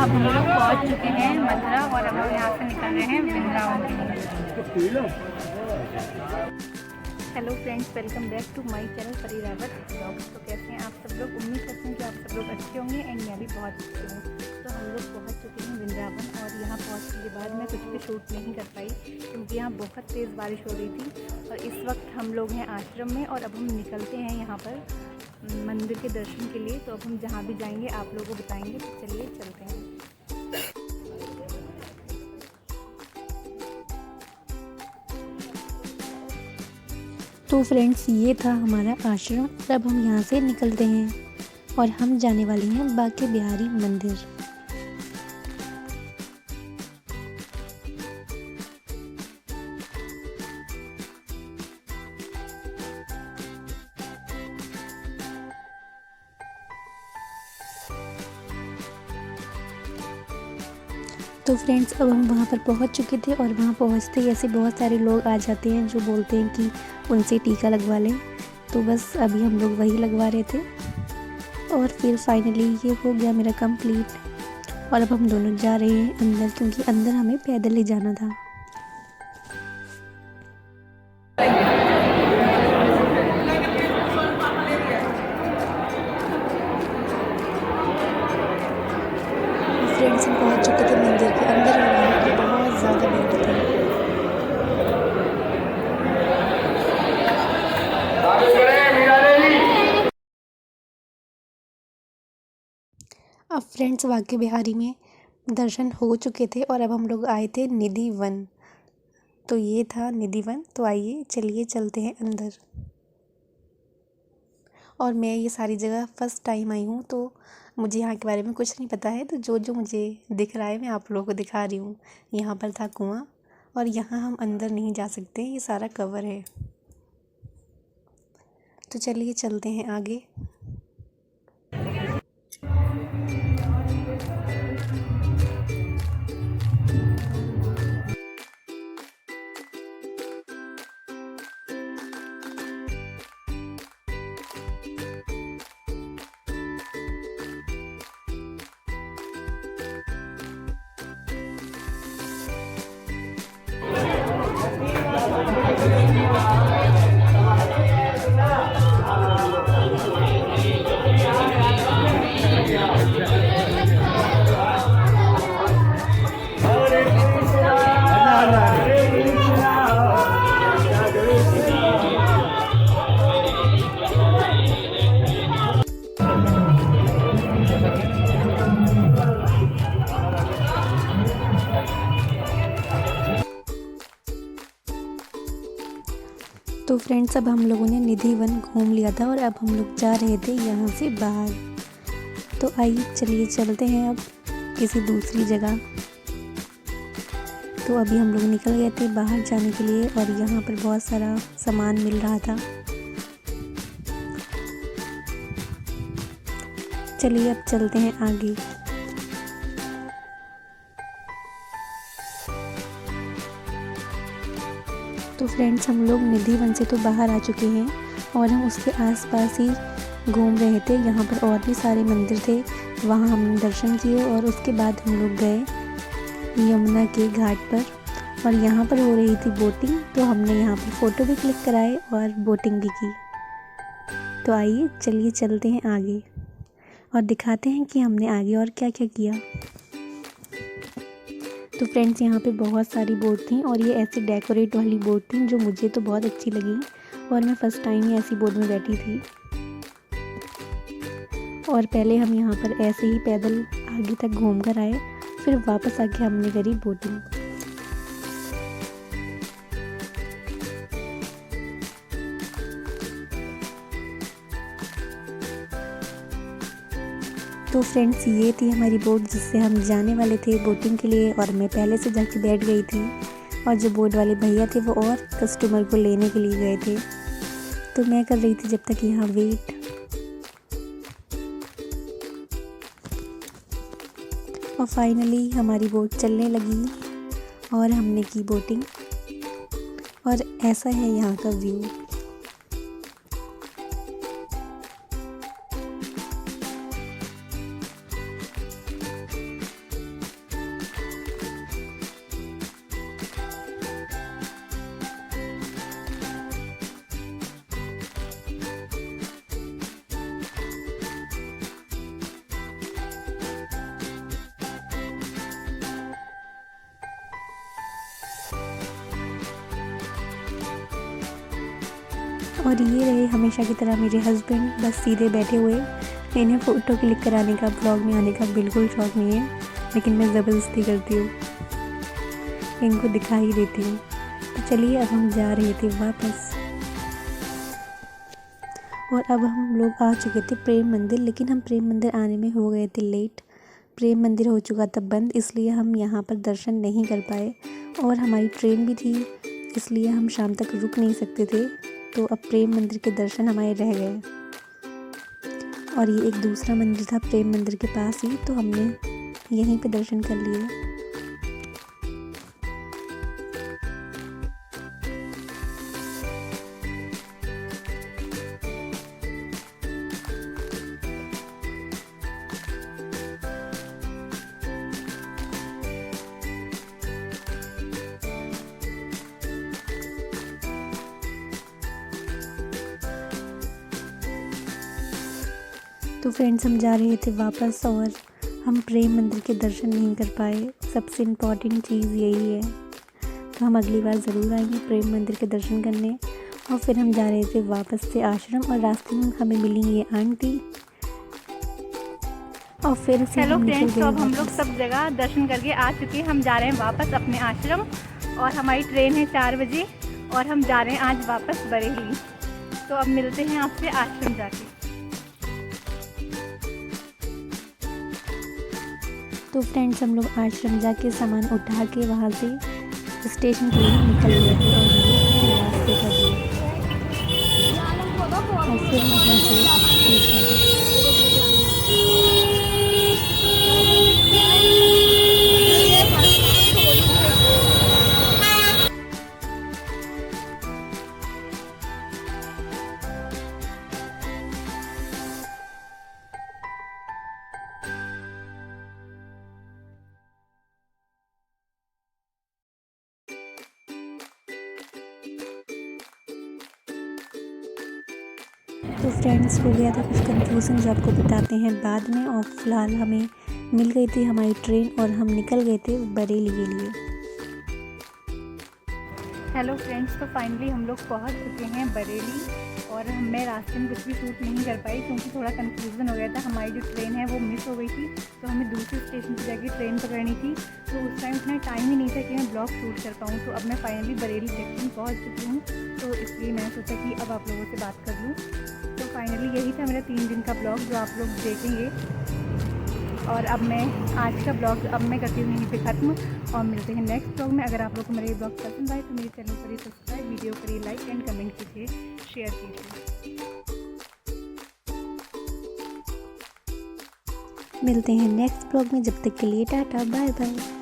अब हम लोग पहुंच चुके हैं मथुरा और अब हम यहाँ से निकल रहे हैं वृंदावन के लिए। Hello friends, welcome back to my channel Pari Rawat blogs. तो कैसे हैं आप सब लोग? उम्मीद करते हैं कि आप सब लोग अच्छे होंगे एंड मैं भी बहुत अच्छी हूँ। तो हम लोग पहुँच चुके हैं वृंदावन और यहाँ पहुँचने के बाद मैं कुछ भी शूट नहीं कर पाई क्योंकि यहाँ बहुत तेज़ बारिश हो रही थी। और इस वक्त हम लोग हैं आश्रम में और अब हम निकलते हैं यहाँ पर मंदिर के दर्शन के लिए। तो अब हम जहाँ भी जाएंगे आप लोगों को बताएंगे। तो चलिए चलते हैं। तो फ्रेंड्स, ये था हमारा आश्रम और अब हम यहाँ से निकलते हैं और हम जाने वाले हैं बांके बिहारी मंदिर। तो फ्रेंड्स, अब हम वहाँ पर पहुँच चुके थे और वहाँ पहुँचते ही ऐसे बहुत सारे लोग आ जाते हैं जो बोलते हैं कि उनसे टीका लगवा लें। तो बस अभी हम लोग वही लगवा रहे थे और फिर फाइनली ये हो गया मेरा कंप्लीट। और अब हम दोनों जा रहे हैं अंदर क्योंकि अंदर हमें पैदल ही जाना था। फ्रेंड्स, हम पहुँच चुके थे मंदिर के अंदर और वहाँ पर बहुत ज़्यादा भीड़ थी। अब फ्रेंड्स, बांके बिहारी में दर्शन हो चुके थे और अब हम लोग आए थे निधि वन। तो ये था निधि वन। तो आइए चलिए चलते हैं अंदर। और मैं ये सारी जगह फ़र्स्ट टाइम आई हूँ तो मुझे यहाँ के बारे में कुछ नहीं पता है। तो जो जो मुझे दिख रहा है मैं आप लोगों को दिखा रही हूँ। यहाँ पर था कुआं और यहाँ हम अंदर नहीं जा सकते, ये सारा कवर है। तो चलिए चलते हैं आगे। तो फ्रेंड्स, अब हम लोगों ने निधि वन घूम लिया था और अब हम लोग जा रहे थे यहाँ से बाहर। तो आइए चलिए चलते हैं अब किसी दूसरी जगह। तो अभी हम लोग निकल गए थे बाहर जाने के लिए और यहाँ पर बहुत सारा सामान मिल रहा था। चलिए अब चलते हैं आगे। तो फ्रेंड्स, हम लोग निधि वन से तो बाहर आ चुके हैं और हम उसके आसपास ही घूम रहे थे। यहाँ पर और भी सारे मंदिर थे, वहाँ हमने दर्शन किए और उसके बाद हम लोग गए यमुना के घाट पर और यहाँ पर हो रही थी बोटिंग। तो हमने यहाँ पर फ़ोटो भी क्लिक कराए और बोटिंग भी की। तो आइए चलिए चलते हैं आगे और दिखाते हैं कि हमने आगे और क्या क्या किया। तो फ्रेंड्स, यहाँ पे बहुत सारी बोट थी और ये ऐसे डेकोरेट वाली बोट थी जो मुझे तो बहुत अच्छी लगी और मैं फ़र्स्ट टाइम ही ऐसी बोट में बैठी थी। और पहले हम यहाँ पर ऐसे ही पैदल आगे तक घूम कर आए, फिर वापस आके हमने करी बोटिंग। तो फ्रेंड्स, ये थी हमारी बोट जिससे हम जाने वाले थे बोटिंग के लिए और मैं पहले से जाके बैठ गई थी और जो बोट वाले भैया थे वो और कस्टमर को लेने के लिए गए थे। तो मैं कर रही थी जब तक यहाँ वेट। और फाइनली हमारी बोट चलने लगी और हमने की बोटिंग और ऐसा है यहाँ का व्यू। और ये रहे हमेशा की तरह मेरे हस्बैंड, बस सीधे बैठे हुए। इन्हें फ़ोटो क्लिक कराने का, ब्लॉग में आने का बिल्कुल शौक़ नहीं है, लेकिन मैं ज़बरदस्ती करती हूँ, इनको दिखा ही देती हूँ। तो चलिए अब हम जा रहे थे वापस, और अब हम लोग आ चुके थे प्रेम मंदिर, लेकिन हम प्रेम मंदिर आने में हो गए थे लेट। प्रेम मंदिर हो चुका था बंद, इसलिए हम यहाँ पर दर्शन नहीं कर पाए, और हमारी ट्रेन भी थी, इसलिए हम शाम तक रुक नहीं सकते थे। तो अब प्रेम मंदिर के दर्शन हमारे रह गए, और ये एक दूसरा मंदिर था प्रेम मंदिर के पास ही, तो हमने यहीं पे दर्शन कर लिए। तो फ्रेंड्स हम जा रहे थे वापस, और हम प्रेम मंदिर के दर्शन नहीं कर पाए। सबसे इम्पॉर्टेंट चीज़ यही है, तो हम अगली बार ज़रूर आएंगे प्रेम मंदिर के दर्शन करने। और फिर हम जा रहे थे वापस से आश्रम, और रास्ते में हमें मिली ये आंटी, और फिर से हेलो हम निकल फ्रेंड्स, गए तो अब हम लोग वापस। सब जगह दर्शन करके आ चुके हैं। हम जा रहे हैं वापस अपने आश्रम, और हमारी ट्रेन है 4 बजे, और हम जा रहे हैं आज वापस बरेली। तो अब मिलते हैं आपसे आश्रम जाके। तो फ्रेंड्स हम लोग आश्रम जाके सामान उठा के वहाँ से स्टेशन के लिए निकल गए थे, और ये रास्ते का व्यू, और फिर वहाँ से तो फ्रेंड्स हो गया था कुछ कंफ्यूजन, जो आपको बताते हैं बाद में। और फिलहाल हमें मिल गई थी हमारी ट्रेन, और हम निकल गए थे बरेली के लिए। हेलो फ्रेंड्स, तो फाइनली हम लोग पहुंच चुके हैं बरेली, और मैं रास्ते में कुछ भी शूट नहीं कर पाई क्योंकि थोड़ा कंफ्यूजन हो गया था। हमारी जो ट्रेन है वो मिस हो गई थी, तो हमें दूसरे स्टेशन पर जाके ट्रेन पकड़नी थी। तो उस टाइम इतना टाइम ही नहीं था कि मैं ब्लॉग शूट कर पाऊँ। तो अब मैं फाइनली बरेली जंक्शन पहुँच चुकी हूँ, तो इसलिए मैंने सोचा कि अब आप लोगों से बात कर लूँ। तो फाइनली यही था मेरा 3 दिन का ब्लॉग जो आप लोग देखेंगे। और अब मैं आज का ब्लॉग अब मैं करती हूँ यहीं पे ख़त्म, और मिलते हैं नेक्स्ट ब्लॉग में। अगर आप लोग को मेरे ब्लॉग पसंद आए तो मेरे चैनल पर ही सब्सक्राइब, वीडियो करिए लाइक एंड कमेंट कीजिए, शेयर कीजिए। मिलते हैं नेक्स्ट ब्लॉग में, जब तक के लिए टाटा बाय बाय।